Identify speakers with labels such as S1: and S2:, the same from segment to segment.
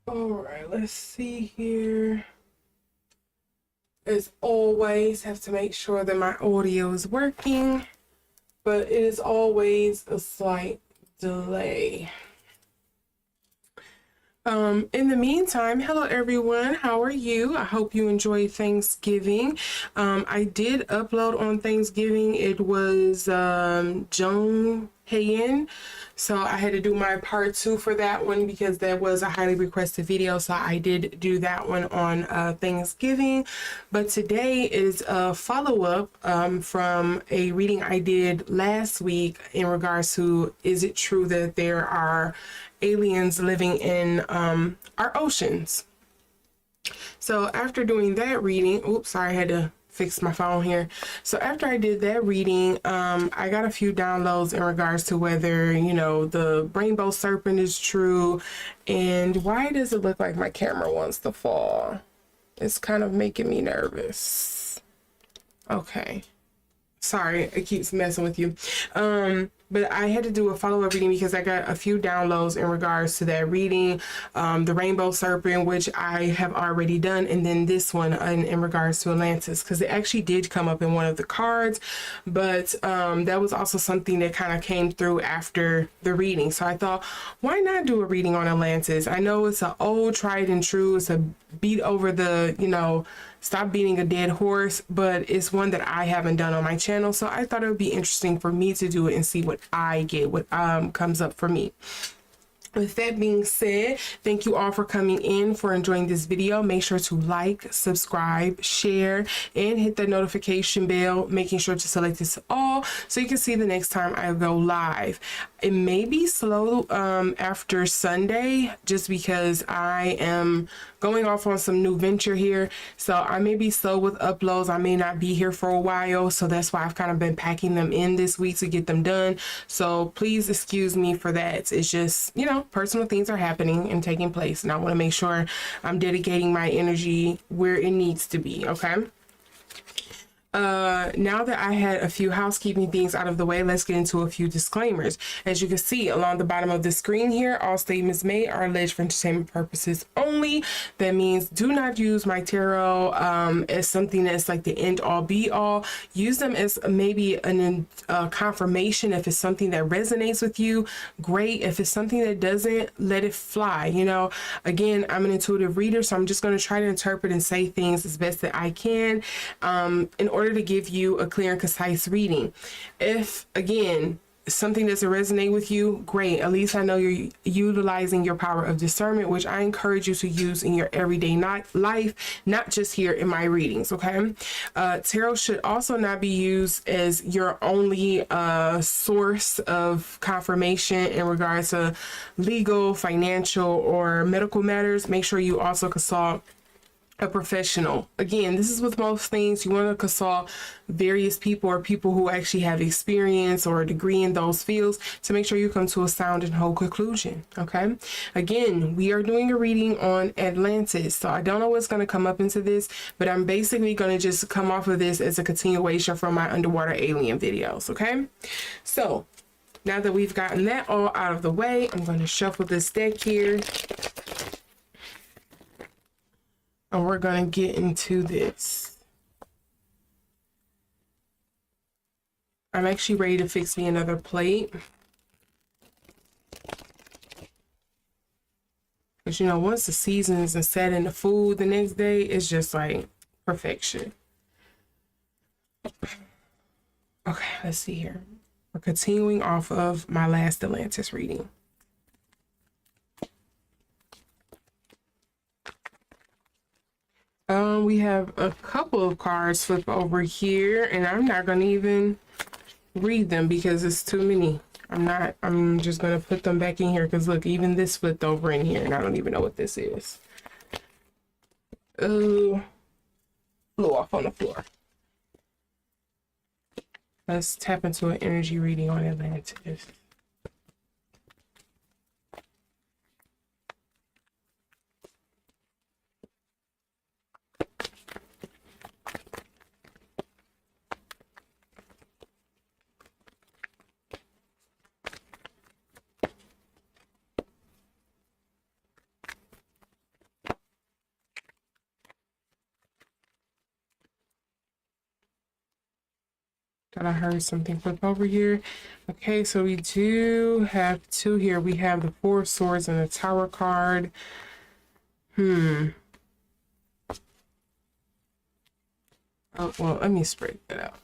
S1: All right, let's see here. As always, have to make sure that my audio is working, but it is always a slight delay. In the meantime, hello everyone, how are you? I hope you enjoyed Thanksgiving. I did upload on Thanksgiving. It was Jung Hae-in, so I had to do my part 2 for that one because that was a highly requested video, so I did do that one on Thanksgiving. But today is a follow-up from a reading I did last week in regards to, is it true that there are aliens living in our oceans? So after doing that reading, oops, sorry, I had to fix my phone here. So after I did that reading, I got a few downloads in regards to whether, you know, the rainbow serpent is true. And why does it look like my camera wants to fall? It's kind of making me nervous. Okay. Sorry, it keeps messing with you. But I had to do a follow-up reading because I got a few downloads in regards to that reading, the rainbow serpent, which I have already done, and then this one in regards to Atlantis, because it actually did come up in one of the cards, but that was also something that kind of came through after the reading. So I thought, why not do a reading on Atlantis? I know it's an old, tried and true, it's a beat over the, you know, stop beating a dead horse, but it's one that I haven't done on my channel, so I thought it would be interesting for me to do it and see what I get, what comes up for me. With that being said, thank you all for coming in, for enjoying this video. Make sure to like, subscribe, share, and hit that notification bell, making sure to select this all so you can see the next time I go live. It may be slow after Sunday just because I am going off on some new venture here, so I may be slow with uploads. I may not be here for a while, so that's why I've kind of been packing them in this week to get them done. So please excuse me for that. It's just, you know, personal things are happening and taking place, and I want to make sure I'm dedicating my energy where it needs to be. Okay. Now that I had a few housekeeping things out of the way, let's get into a few disclaimers. As you can see along the bottom of the screen here, all statements made are alleged for entertainment purposes only. That means do not use my tarot as something that's like the end all be all. Use them as maybe a confirmation. If it's something that resonates with you, great. If it's something that doesn't, let it fly. You know, again, I'm an intuitive reader, so I'm just going to try to interpret and say things as best that I can in order to give you a clear and concise reading. If again something doesn't resonate with you, great, at least I know you're utilizing your power of discernment, which I encourage you to use in your everyday life, not just here in my readings. Okay. Tarot should also not be used as your only source of confirmation in regards to legal, financial, or medical matters. Make sure you also consult a professional. Again, this is with most things. You want to consult various people or people who actually have experience or a degree in those fields to make sure you come to a sound and whole conclusion. Okay. Again, we are doing a reading on Atlantis, so I don't know what's going to come up into this, but I'm basically going to just come off of this as a continuation from my underwater alien videos. Okay. So now that we've gotten that all out of the way, I'm going to shuffle this deck here. And we're going to get into this. I'm actually ready to fix me another plate. Because, you know, once the seasons and set in the food the next day, it's just like perfection. Okay, let's see here. We're continuing off of my last Atlantis reading. We we have a couple of cards flip over here, and I'm not going to even read them because it's too many. I'm just going to put them back in here because look, even this flipped over in here, and I don't even know what this is. Oh, flew off on the floor. Let's tap into an energy reading on Atlantis. Thought I heard something flip over here. Okay, so we do have two here. We have the Four of Swords and the Tower card. Oh, well, let me spread that out.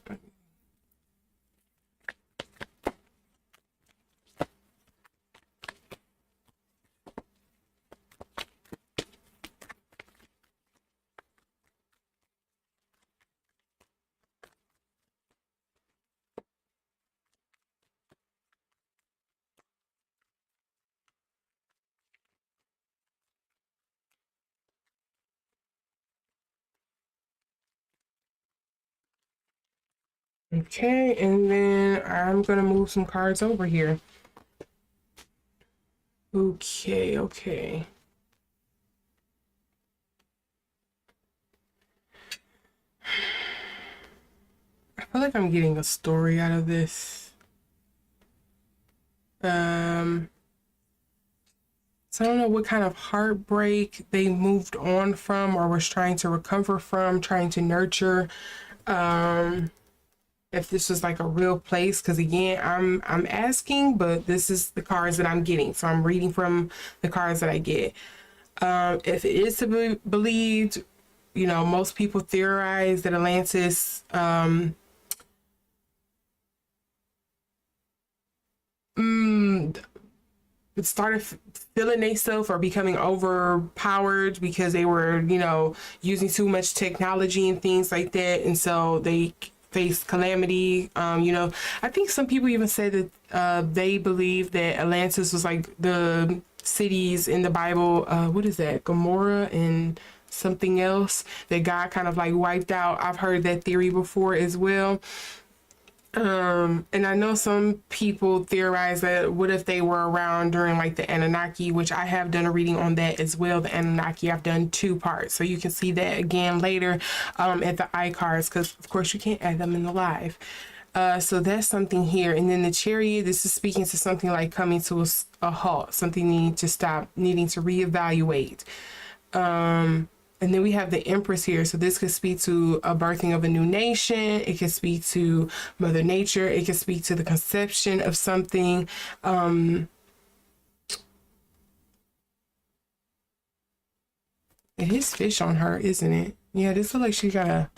S1: Okay, and then I'm gonna move some cards over here. Okay. I feel like I'm getting a story out of this. So I don't know what kind of heartbreak they moved on from or was trying to recover from, trying to nurture. If this was like a real place, because again, I'm asking, but this is the cards that I'm getting, so I'm reading from the cards that I get. If it is to be believed, you know, most people theorize that Atlantis started feeling themselves or becoming overpowered because they were, you know, using too much technology and things like that, and so they faced calamity. You know, I think some people even say that they believe that Atlantis was like the cities in the Bible. What is that? Gomorrah and something else that God kind of like wiped out. I've heard that theory before as well. And I know some people theorize that what if they were around during like the Anunnaki, which I have done a reading on that as well. The Anunnaki, I've done 2 parts, so you can see that again later at the eye cards, because of course you can't add them in the live. So that's something here. And then the Chariot, this is speaking to something like coming to a halt, something needing to stop, needing to reevaluate. And then we have the Empress here. So this could speak to a birthing of a new nation. It could speak to Mother Nature. It could speak to the conception of something. It is fish on her, isn't it? Yeah, this looks like she got a...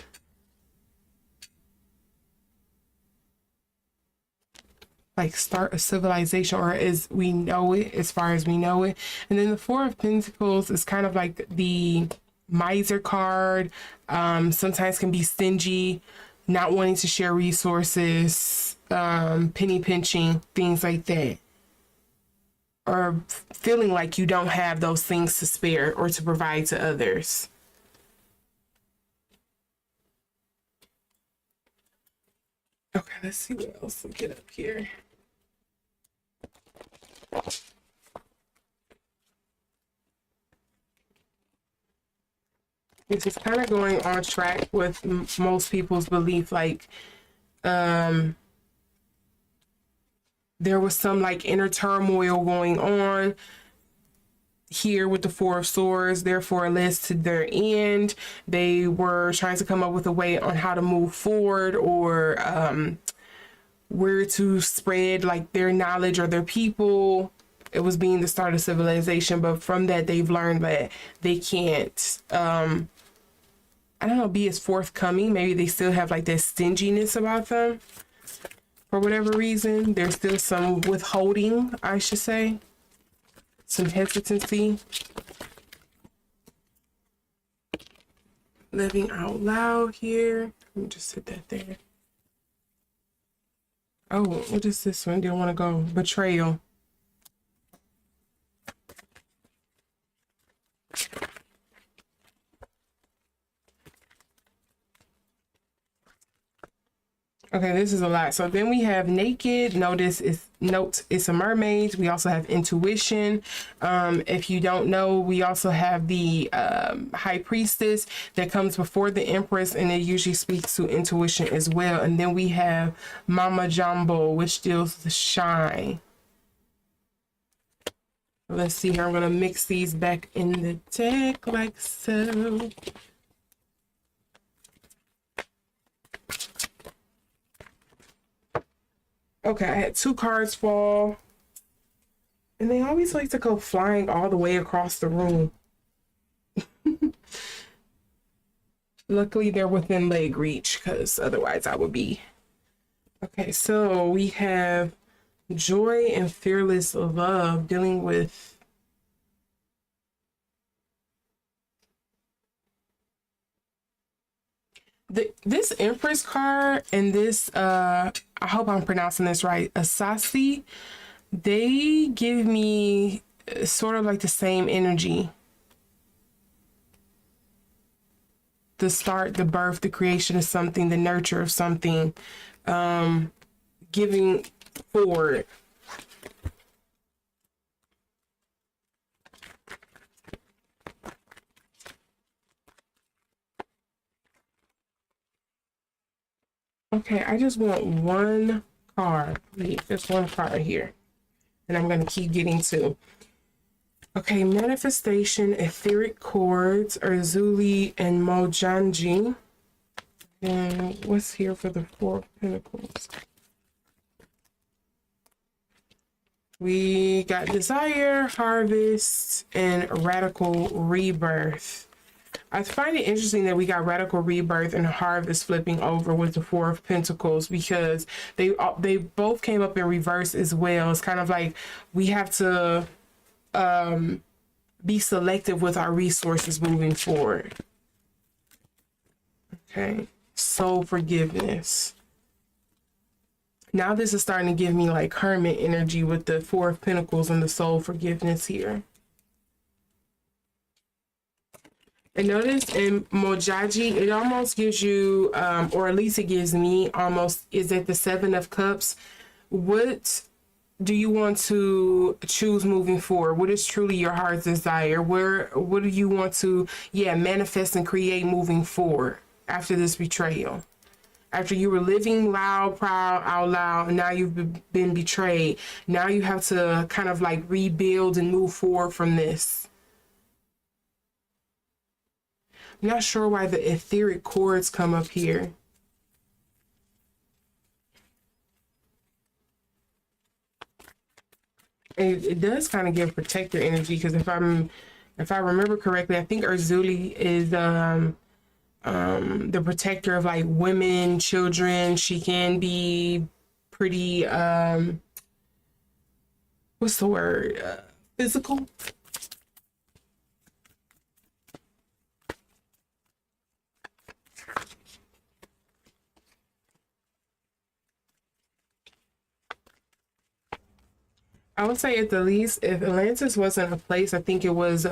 S1: like start a civilization, or as we know it, as far as we know it. And then the Four of Pentacles is kind of like the miser card. Sometimes can be stingy, not wanting to share resources, penny pinching, things like that, or feeling like you don't have those things to spare or to provide to others. Okay, let's see what else we'll get up here. This is kind of going on track with most people's belief, like there was some like inner turmoil going on here with the Four of Swords, therefore it leads to their end. They were trying to come up with a way on how to move forward, or where to spread like their knowledge or their people. It was being the start of civilization, but from that they've learned that they can't I don't know, be as forthcoming. Maybe they still have like that stinginess about them for whatever reason. There's still some withholding, I should say, some hesitancy. Living out loud here. Let me just sit that there. Oh, what is this one? Didn't want to go. Betrayal. Okay, this is a lot. So then we have naked. Notice it's a mermaid. We also have intuition. If you don't know, we also have the high priestess that comes before the empress, and it usually speaks to intuition as well. And then we have Mama Jumbo, which deals with the shine. Let's see here. I'm gonna mix these back in the deck like so. Okay, I had 2 cards fall. And they always like to go flying all the way across the room. Luckily, they're within leg reach, because otherwise I would be. Okay, so we have joy and fearless love, dealing with this Empress card and this I hope I'm pronouncing this right, Asasi. They give me sort of like the same energy. The start, the birth, the creation of something, the nurture of something, giving forward. Okay, I just want one card, please. Just one card here. And I'm going to keep getting to. Okay, manifestation, etheric chords, Urzuli and Mojanji. And what's here for the 4 of Pentacles? We got desire, harvest, and radical rebirth. I find it interesting that we got radical rebirth and harvest flipping over with the 4 of Pentacles, because they both came up in reverse as well. It's kind of like we have to be selective with our resources moving forward. Okay, soul forgiveness. Now this is starting to give me like hermit energy with the 4 of Pentacles and the soul forgiveness here. And notice in Mojaji, it almost gives you, or at least it gives me almost, is at the 7 of Cups. What do you want to choose moving forward? What is truly your heart's desire? What do you want to, manifest and create moving forward after this betrayal? After you were living loud, proud, out loud, and now you've been betrayed. Now you have to kind of like rebuild and move forward from this. I'm not sure why the etheric chords come up here. It does kind of give protector energy, because if I remember correctly, I think Urzuli is the protector of like women, children. She can be pretty what's the word? Physical. I would say at the least, if Atlantis wasn't a place, I think it was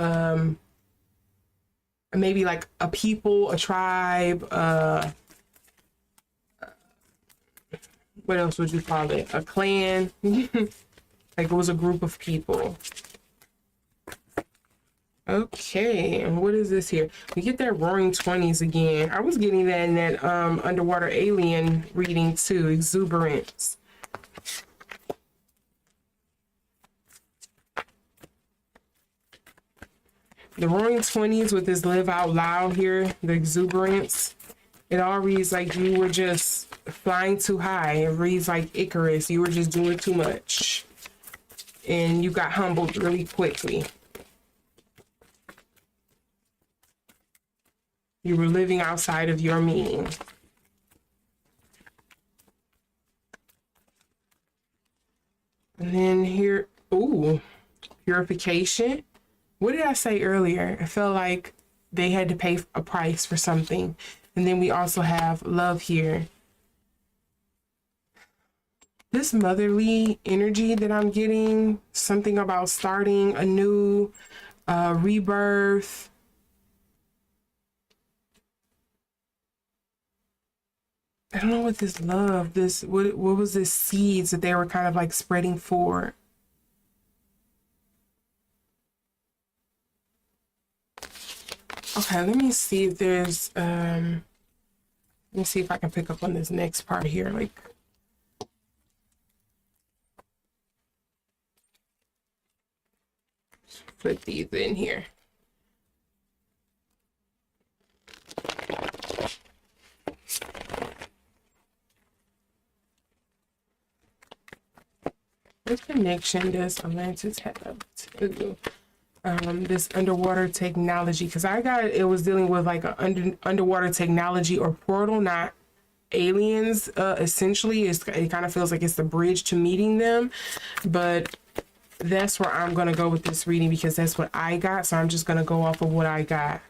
S1: maybe like a people, a tribe, what else would you call it? A clan. Like it was a group of people. Okay, and what is this here? We get that roaring 20s again. I was getting that in that underwater alien reading too, exuberance. The roaring 20s with this live out loud here, the exuberance, it all reads like you were just flying too high. It reads like Icarus. You were just doing too much. And you got humbled really quickly. You were living outside of your meaning. And then here, ooh, purification. What did I say earlier? I felt like they had to pay a price for something. And then we also have love here. This motherly energy that I'm getting, something about starting a new rebirth. I don't know what this love, what was this seeds that they were kind of like spreading forward. Okay, let me see if there's, let me see if I can pick up on this next part here. Like, flip these in here. What connection does Atlantis have to this underwater technology? Because I got it was dealing with like a underwater technology or portal, not aliens. Essentially, it kind of feels like it's the bridge to meeting them, but that's where I'm gonna go with this reading because that's what I got. So I'm just gonna go off of what I got.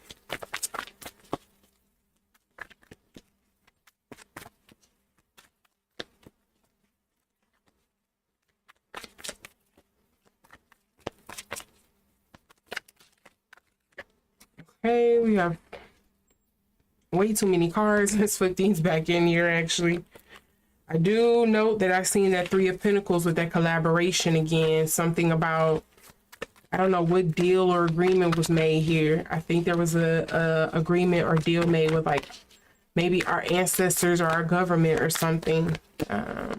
S1: Okay, we have way too many cards. Let's put these back in here, actually. I do note that I've seen that Three of Pentacles with that collaboration again. Something about, I don't know what deal or agreement was made here. I think there was a agreement or deal made with like maybe our ancestors or our government or something. I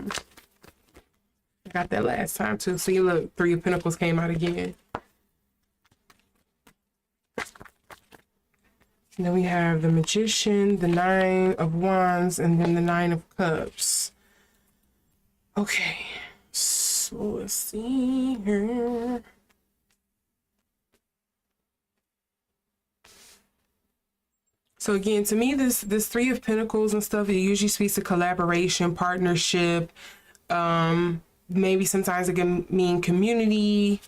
S1: got that last time too. See, look, Three of Pentacles came out again. And then we have the Magician, the Nine of Wands, and then the Nine of Cups. Okay, so let's see here. So again, to me, this Three of Pentacles and stuff, it usually speaks to collaboration, partnership. Maybe sometimes it can mean community.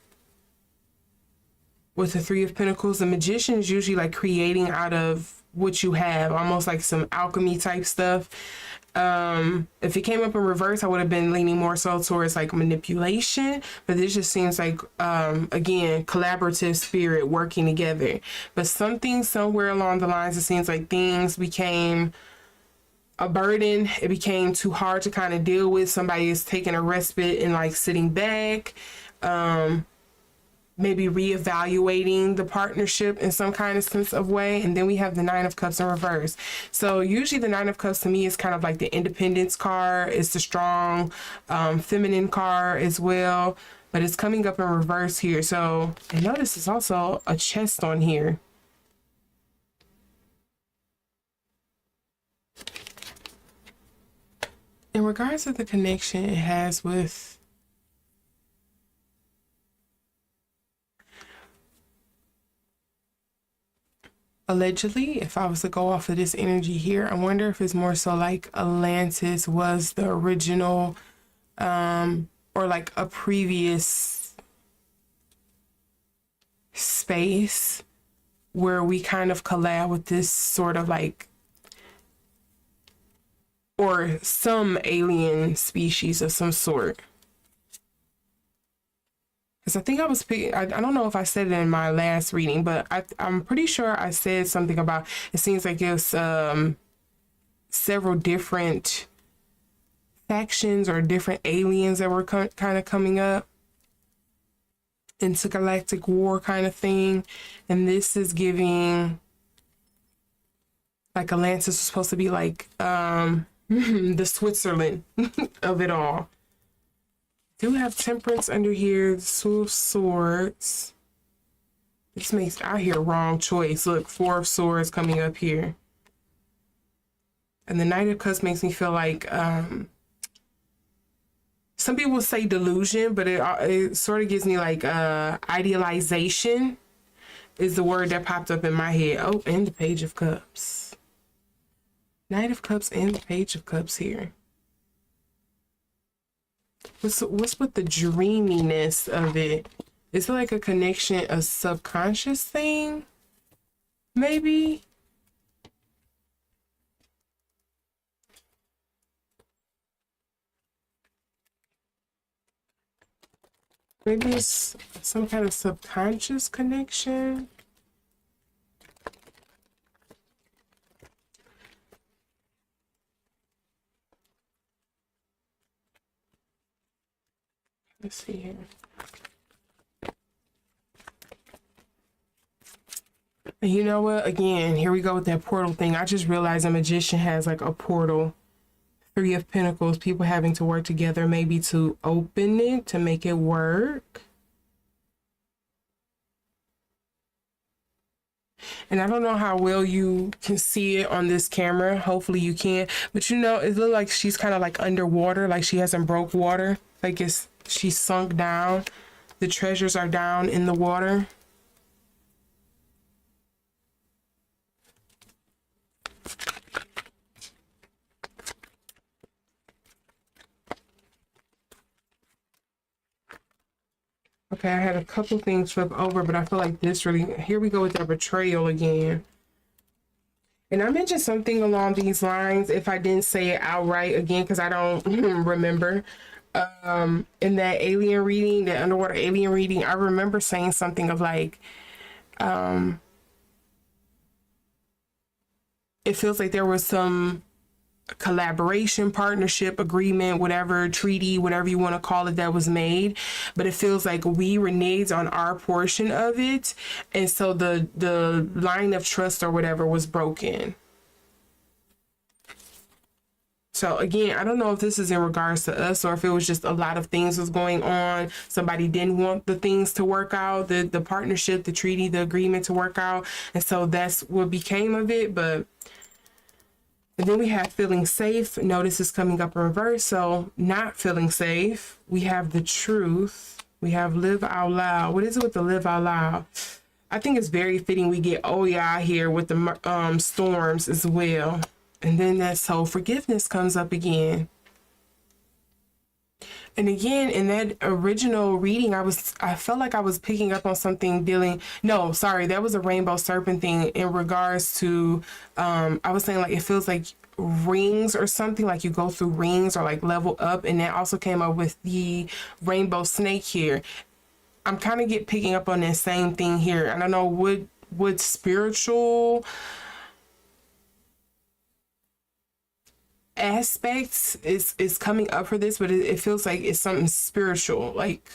S1: With the Three of Pentacles, the Magician is usually like creating out of what you have, almost like some alchemy type stuff. If it came up in reverse, I would have been leaning more so towards like manipulation, but this just seems like, again, collaborative spirit working together. But something somewhere along the lines, it seems like things became a burden. It became too hard to kind of deal with. Somebody is taking a respite and like sitting back. Maybe reevaluating the partnership in some kind of sense of way. And then we have the Nine of Cups in reverse. So usually the Nine of Cups to me is kind of like the independence card. It's the strong, feminine card as well, but it's coming up in reverse here. So I notice there's also a chest on here. In regards to the connection it has with allegedly, if I was to go off of this energy here, I wonder if it's more so like Atlantis was the original, or like a previous space where we kind of collab with this sort of like, or some alien species of some sort. Because I think I was, I don't know if I said it in my last reading, but I'm pretty sure I said something about, it seems like it's several different factions or different aliens that were kind of coming up. Intergalactic war kind of thing. And this is giving, like Atlantis was supposed to be like the Switzerland of it all. Do have Temperance under here, the Two of Swords. This makes, I hear wrong choice. Look, Four of Swords coming up here. And the Knight of Cups makes me feel like, some people say delusion, but it sort of gives me like idealization is the word that popped up in my head. Oh, and the Page of Cups. Knight of Cups and the Page of Cups here. What's with the dreaminess of it? Is it like a connection, a subconscious thing? maybe. Maybe it's some kind of subconscious connection. Let's see here. And you know what? Again, here we go with that portal thing. I just realized a magician has like a portal. Three of Pentacles, people having to work together maybe to open it, to make it work. And I don't know how well you can see it on this camera. Hopefully you can. But you know, it looks like she's kind of like underwater, like she hasn't broke water. Like she's sunk down. The treasures are down in the water. Okay, I had a couple things flip over, but I feel like this really, here we go with that betrayal again. And I mentioned something along these lines, if I didn't say it outright again, because I don't remember. In that alien reading, the underwater alien reading, I remember saying something of like, it feels like there was some collaboration, partnership, agreement, whatever, treaty, whatever you want to call it, that was made, but it feels like we reneged on our portion of it, and so the line of trust or whatever was broken. So again, I don't know if this is in regards to us or if it was just a lot of things was going on. Somebody didn't want the things to work out, the partnership, the treaty, the agreement to work out, and so that's what became of it. But and then we have feeling safe. Notice is coming up in reverse. So not feeling safe. We have the truth. We have live out loud. What is it with the live out loud? I think it's very fitting we get oh yeah here with the storms as well. And then that soul forgiveness comes up again. And again, in that original reading, I felt like I was picking up on something no, sorry, that was a rainbow serpent thing in regards to, I was saying like, it feels like rings or something, like you go through rings or like level up. And that also came up with the rainbow snake here. I'm kind of picking up on that same thing here. I don't know what spiritual aspects is coming up for this, but it feels like it's something spiritual. Like,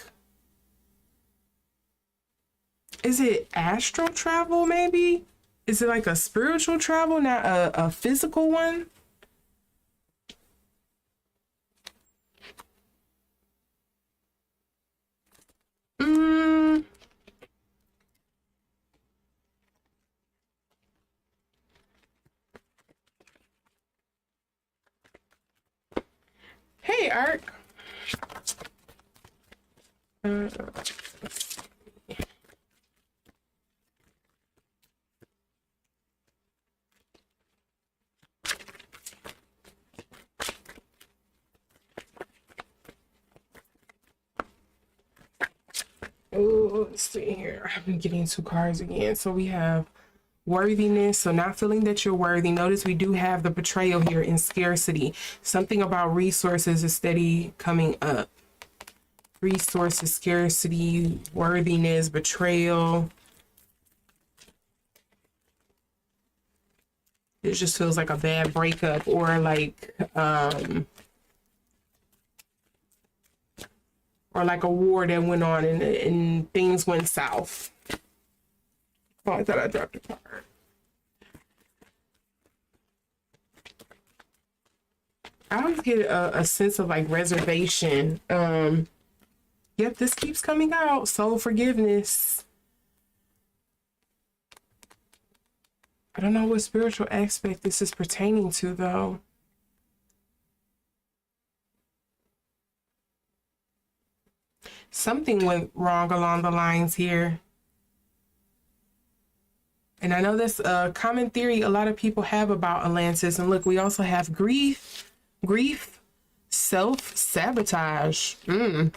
S1: is it astral travel maybe? Is it like a spiritual travel, not a physical one? Hey, Art. Oh, let's see here. I've been getting 2 cards again. So we have worthiness, so not feeling that you're worthy. Notice we do have the betrayal here in scarcity. Something about resources is steady coming up. Resources, scarcity, worthiness, betrayal. It just feels like a bad breakup, or like a war that went on and things went south. Oh, I thought I dropped a card. I always get a sense of like reservation. Yep, this keeps coming out. Soul forgiveness. I don't know what spiritual aspect this is pertaining to, though. Something went wrong along the lines here. And I know that's a common theory a lot of people have about Atlantis. And look, we also have grief, self-sabotage, and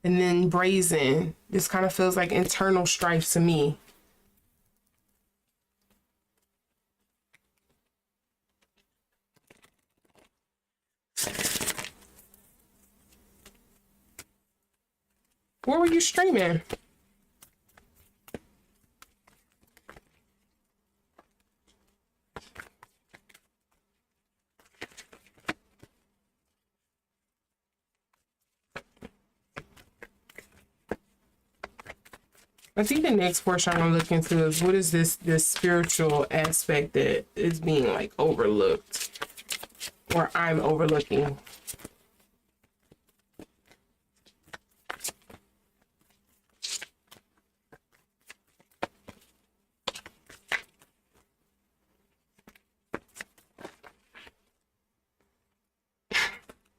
S1: then brazen. This kind of feels like internal strife to me. What were you streaming? I think the next portion I'm gonna look into is what is this spiritual aspect that is being like overlooked, or I'm overlooking.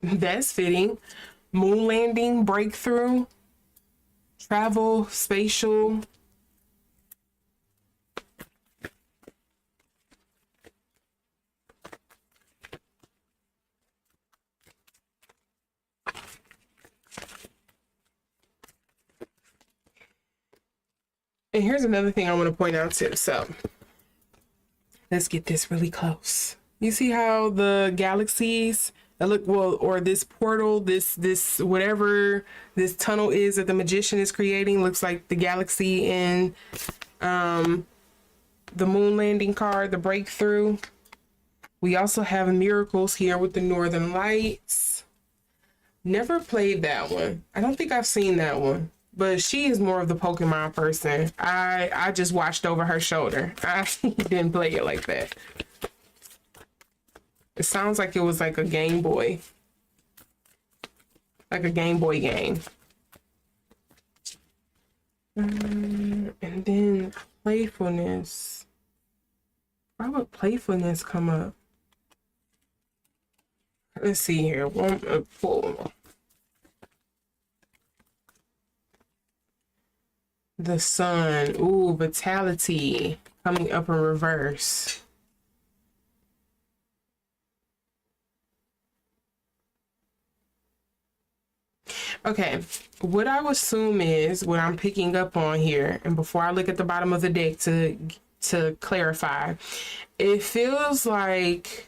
S1: That's fitting. Moon landing, breakthrough, travel, spatial. And here's another thing I want to point out too. So let's get this really close. You see how the galaxies look, well, or this portal, this whatever this tunnel is that the magician is creating looks like the galaxy in the moon landing card, the breakthrough. We also have miracles here with the northern lights. Never played that one. I don't think I've seen that one. But she is more of the Pokemon person. I just watched over her shoulder. I didn't play it like that. It sounds like it was like a Game Boy. Like a Game Boy game. And then playfulness. Why would playfulness come up? Let's see here. Four. The sun. Ooh, vitality coming up in reverse. Okay, what I would assume is what I'm picking up on here, and before I look at the bottom of the deck to clarify, it feels like,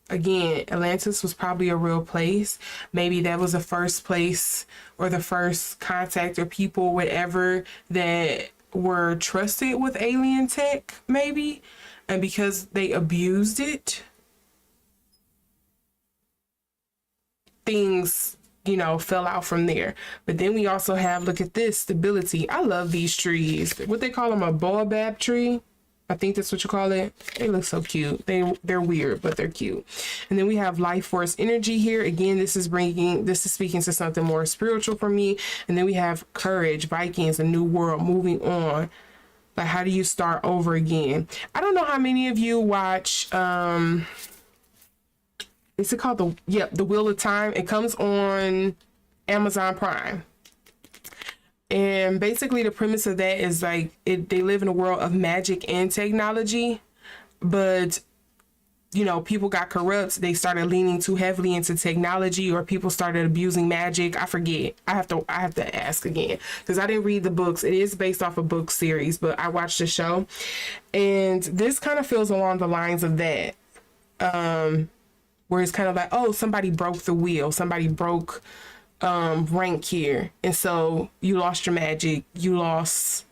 S1: again, Atlantis was probably a real place. Maybe that was the first place or the first contact or people, whatever, that were trusted with alien tech, maybe. And because they abused it, things, you know, fell out from there. But then we also have, look at this, stability. I love these trees. What they call them, a baobab tree? I think that's what you call it. They look so cute. They're weird, but they're cute. And then we have life force energy here. Again, this is speaking to something more spiritual for me. And then we have courage, Vikings, a new world, moving on. Like, how do you start over again? I don't know how many of you watch, is it called the Wheel of Time? It comes on Amazon Prime. And basically the premise of that is like they live in a world of magic and technology, but you know, people got corrupt. They started leaning too heavily into technology, or people started abusing magic. I forget. I have to ask again because I didn't read the books. It is based off a book series, but I watched the show, and this kind of feels along the lines of that, where it's kind of like, oh, somebody broke the wheel, somebody broke rank here, and so you lost your magic, you lost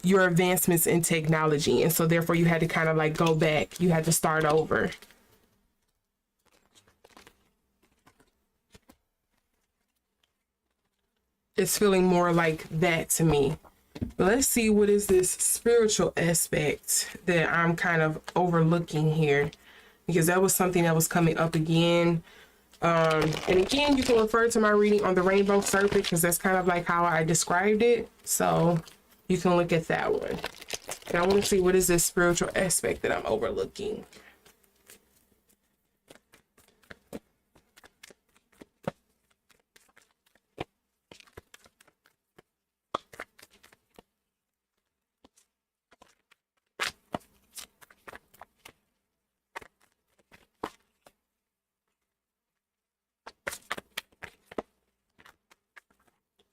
S1: your advancements in technology, and so therefore you had to kind of like go back, you had to start over. It's feeling more like that to me. But let's see, what is this spiritual aspect that I'm kind of overlooking here, because that was something that was coming up again. And again, you can refer to my reading on the Rainbow Serpent, because that's kind of like how I described it. So you can look at that one. And I want to see, what is this spiritual aspect that I'm overlooking?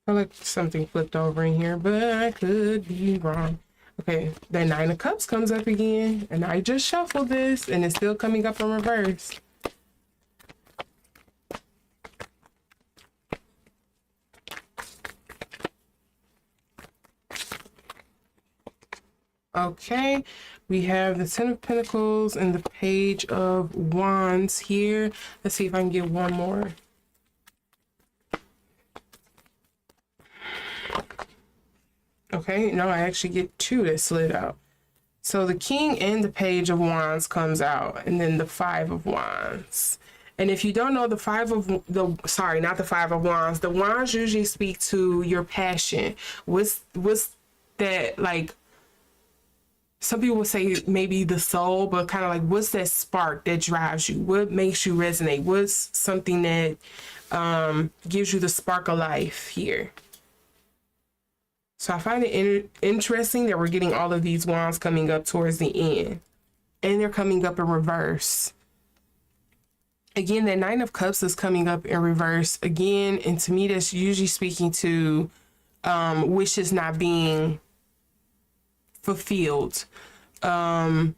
S1: I like something flipped over in here, but I could be wrong. Okay, the Nine of Cups comes up again, and I just shuffled this, and it's still coming up in reverse. Okay, we have the Ten of Pentacles and the Page of Wands here. Let's see if I can get one more. Okay, no, I actually get two that slid out. So the King and the Page of Wands comes out, and then the Five of Wands. And if you don't know, not the Five of Wands, the Wands usually speak to your passion. What's that, like, some people would say maybe the soul, but kind of like, what's that spark that drives you? What makes you resonate? What's something that gives you the spark of life here? So I find it interesting that we're getting all of these wands coming up towards the end. And they're coming up in reverse. Again, that Nine of Cups is coming up in reverse again. And to me, that's usually speaking to wishes not being fulfilled. A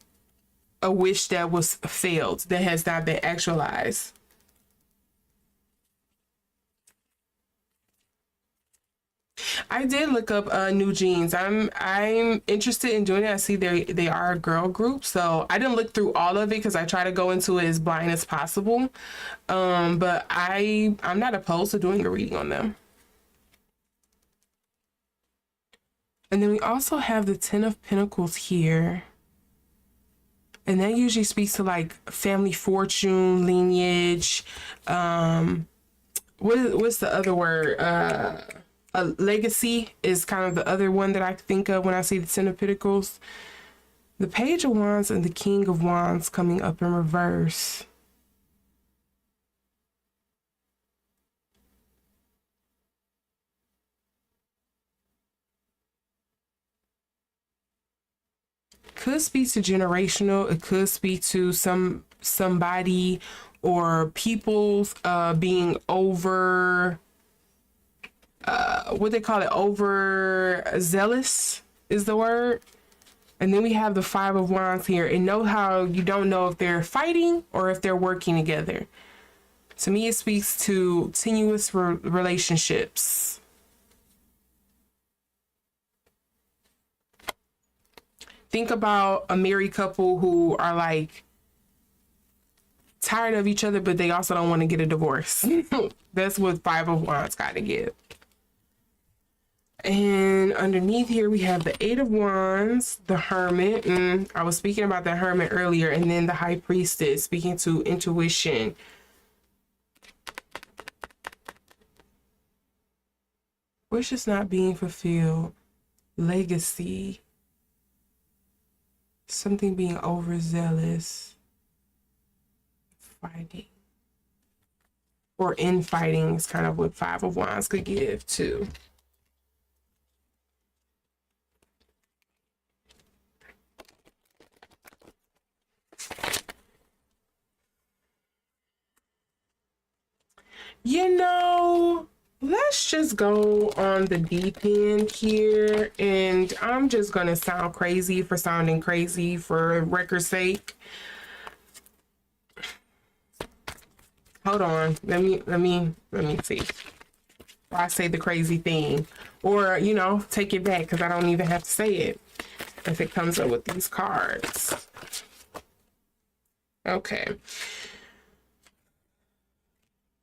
S1: wish that was failed, that has not been actualized. I did look up New Jeans. I'm interested in doing it. I see they are a girl group, so I didn't look through all of it because I try to go into it as blind as possible. But I'm not opposed to doing a reading on them. And then we also have the Ten of Pentacles here. And that usually speaks to like family fortune, lineage. What's the other word? A legacy is kind of the other one that I think of when I see the Ten of Pentacles. The Page of Wands and the King of Wands coming up in reverse. Could speak to generational. It could speak to somebody or people's being over what they call it, over zealous is the word. And then we have the Five of Wands here, and know how you don't know if they're fighting or if they're working together. To me, it speaks to tenuous relationships. Think about a married couple who are like tired of each other, but they also don't want to get a divorce. That's what Five of Wands got to give. And underneath here, we have the Eight of Wands, the Hermit. I was speaking about the Hermit earlier, and then the High Priestess, speaking to intuition. Wishes not being fulfilled. Legacy. Something being overzealous. Fighting. Or infighting is kind of what Five of Wands could give too. You know, let's just go on the deep end here, and I'm just gonna sound crazy for sounding crazy for record's sake. Hold on, let me see. Or I say the crazy thing, or you know, take it back because I don't even have to say it if it comes up with these cards. Okay.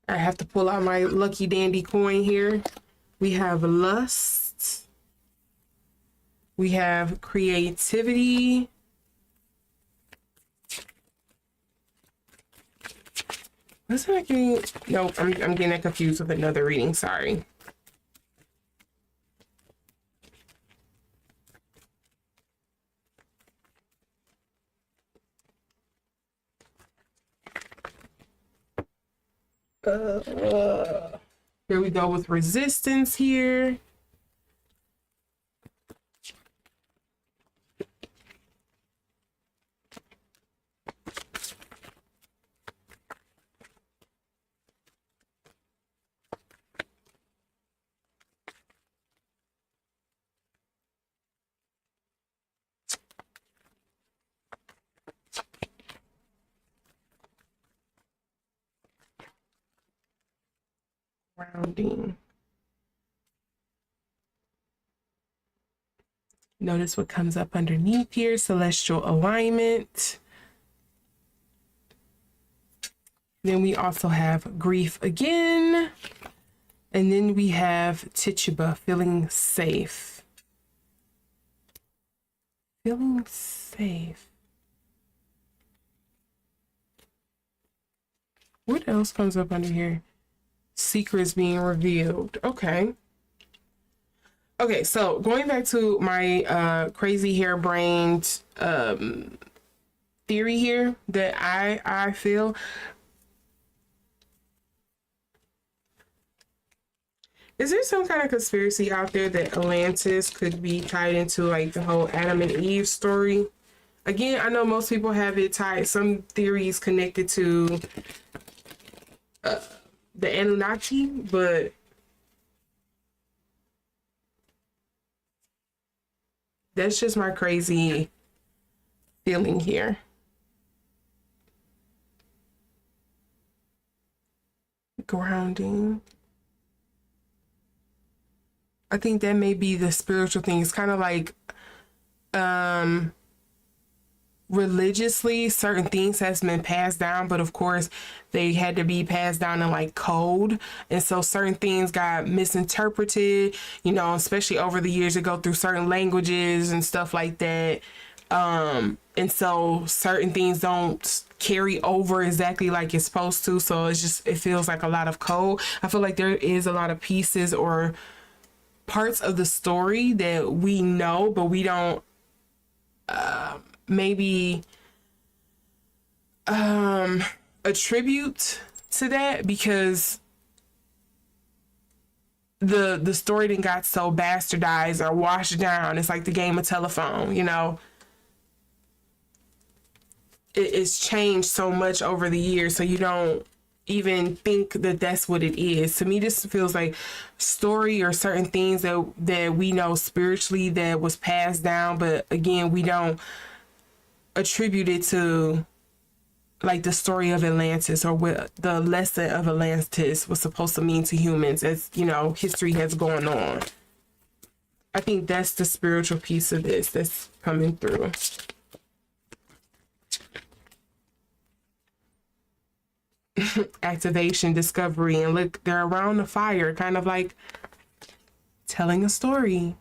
S1: I have to pull out my lucky dandy coin here. We have lust. We have creativity. Wasn't I getting... No, I'm getting that confused with another reading. Sorry. Here we go with resistance here. Grounding. Notice what comes up underneath here, celestial alignment. Then we also have grief again. And then we have Tituba, feeling safe. Feeling safe. What else comes up under here? Secrets being revealed. Okay. Okay, so going back to my crazy harebrained theory here that I feel. Is there some kind of conspiracy out there that Atlantis could be tied into like the whole Adam and Eve story? Again, I know most people have it tied, some theories connected to the Anunnaki, but that's just my crazy feeling here. Grounding. I think that may be the spiritual thing. It's kind of like religiously certain things has been passed down, but of course they had to be passed down in like code, and so certain things got misinterpreted, you know, especially over the years. It go through certain languages and stuff like that, and so certain things don't carry over exactly like it's supposed to, so it's just, it feels like a lot of code. I feel like there is a lot of pieces or parts of the story that we know, but we don't maybe attribute to that because the story didn't got so bastardized or washed down. It's like the game of telephone, you know. It's changed so much over the years, so you don't even think that that's what it is. To me, this feels like story or certain things that we know spiritually that was passed down, but again, we don't attribute it to like the story of Atlantis or what the lesson of Atlantis was supposed to mean to humans as, you know, history has gone on. I think that's the spiritual piece of this that's coming through. Activation, discovery, and look, they're around the fire, kind of like telling a story.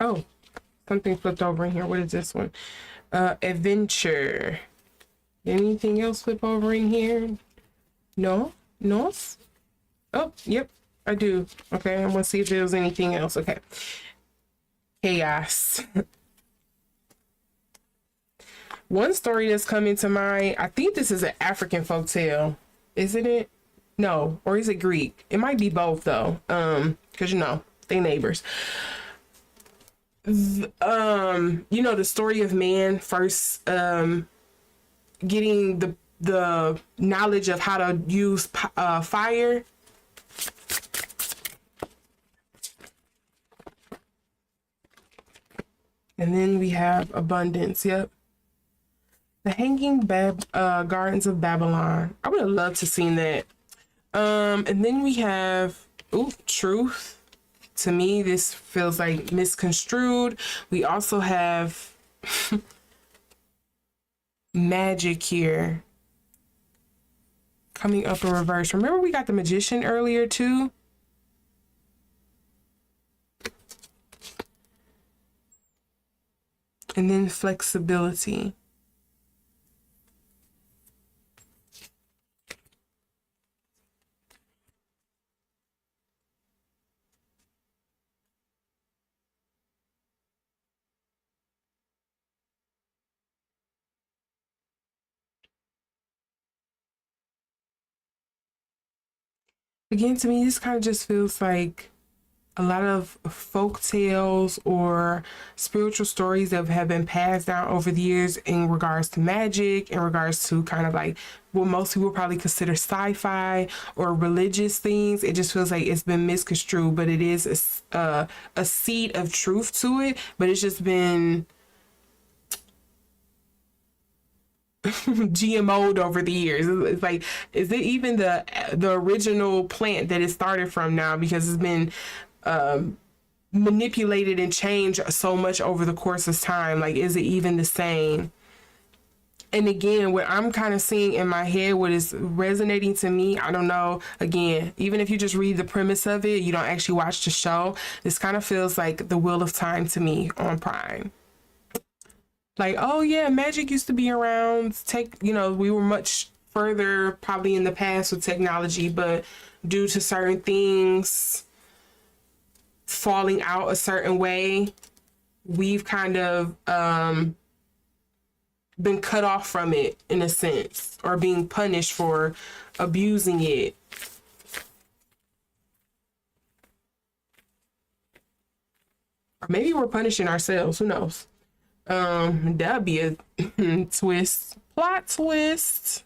S1: Oh, something flipped over in here. What is this one? Adventure. Anything else flip over in here? No? North? Oh, yep, I do. Okay, I'm gonna see if there's anything else. Okay. Chaos. One story that's coming to mind, I think this is an African folktale, isn't it? No, or is it Greek? It might be both though. Because you know, they neighbors. You know, the story of man first getting the knowledge of how to use fire. And then we have abundance. Yep. The Hanging Gardens of Babylon. I would have loved to seen that. And then we have truth. To me, this feels like misconstrued. We also have magic here coming up in reverse. Remember we got the magician earlier too? And then flexibility. Again, to me, this kind of just feels like a lot of folk tales or spiritual stories that have been passed down over the years in regards to magic, in regards to kind of like what most people probably consider sci-fi or religious things. It just feels like it's been misconstrued, but it is a seed of truth to it, but it's just been GMO'd over the years. It's like, is it even the original plant that it started from now? Because it's been manipulated and changed so much over the course of time. Like, is it even the same? And again, what I'm kind of seeing in my head, what is resonating to me, I don't know, again, even if you just read the premise of it, you don't actually watch the show, this kind of feels like the Wheel of Time to me on Prime. Like, oh yeah, magic used to be around, we were much further probably in the past with technology, but due to certain things falling out a certain way, we've kind of been cut off from it in a sense, or being punished for abusing it. Or maybe we're punishing ourselves, who knows? That'd be a plot twist.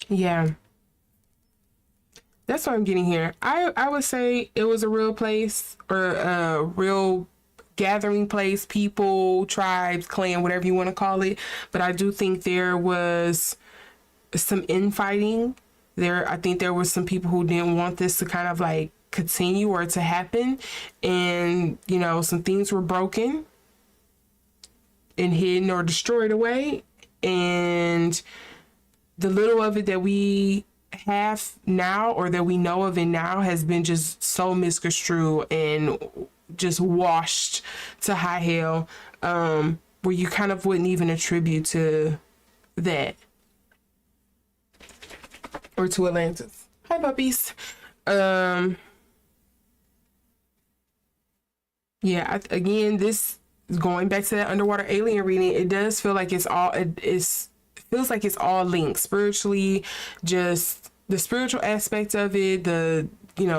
S1: Yeah. That's what I'm getting here. I would say it was a real place, or a real gathering place, people, tribes, clan, whatever you want to call it. But I do think there was some infighting there. I think there was some people who didn't want this to kind of like continue or to happen. And, some things were broken and hidden or destroyed away. And the little of it that we have now, or that we know of it now, has been just so misconstrued and just washed to high hell, where you kind of wouldn't even attribute to that or to Atlantis. Hi puppies. Yeah, again, this is going back to that underwater alien reading. It does feel like feels like it's all linked spiritually, just the spiritual aspect of it, the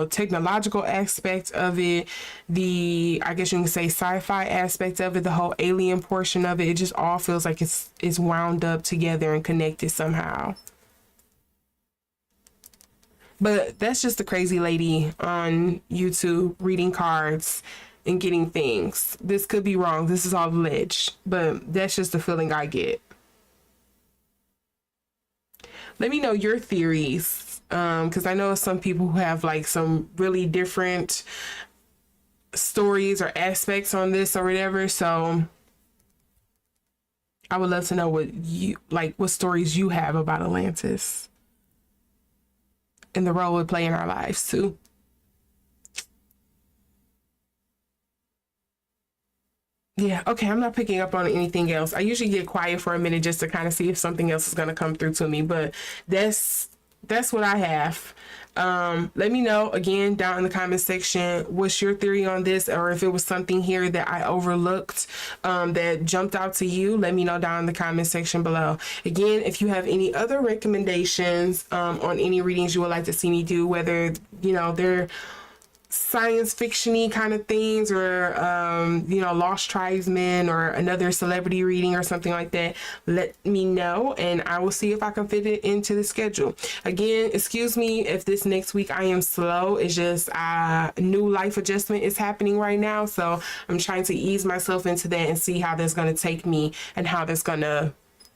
S1: technological aspect of it, the, I guess you can say, sci-fi aspect of it, the whole alien portion of it. It just all feels like it's wound up together and connected somehow. But that's just the crazy lady on YouTube reading cards and getting things. This could be wrong. This is all alleged, but that's just the feeling I get. Let me know your theories, because I know some people who have like some really different stories or aspects on this or whatever. So I would love to know what stories you have about Atlantis and the role it play in our lives too. Yeah, okay, I'm not picking up on anything else. I usually get quiet for a minute just to kind of see if something else is going to come through to me, but that's what I have. Let me know again down in the comment section what's your theory on this, or if it was something here that I overlooked that jumped out to you. Let me know down in the comment section below. Again, if you have any other recommendations on any readings you would like to see me do, whether they're science fiction-y kind of things, or lost tribesmen or another celebrity reading or something like that, let me know and I will see if I can fit it into the schedule. Again, excuse me if this next week I am slow. It's just new life adjustment is happening right now, so I'm trying to ease myself into that and see how that's going to take me and how that's going to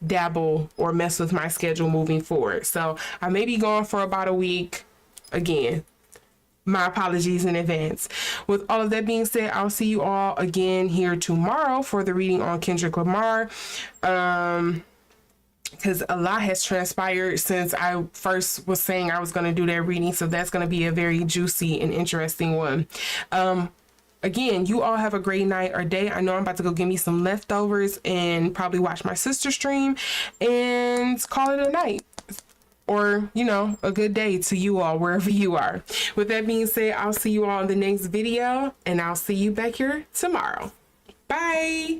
S1: dabble or mess with my schedule moving forward. So I may be gone for about a week. Again, my apologies in advance. With all of that being said, I'll see you all again here tomorrow for the reading on Kendrick Lamar. Because a lot has transpired since I first was saying I was going to do that reading. So that's going to be a very juicy and interesting one. Again, you all have a great night or day. I know I'm about to go get me some leftovers and probably watch my sister stream and call it a night. Or, a good day to you all, wherever you are. With that being said, I'll see you all in the next video, and I'll see you back here tomorrow. Bye.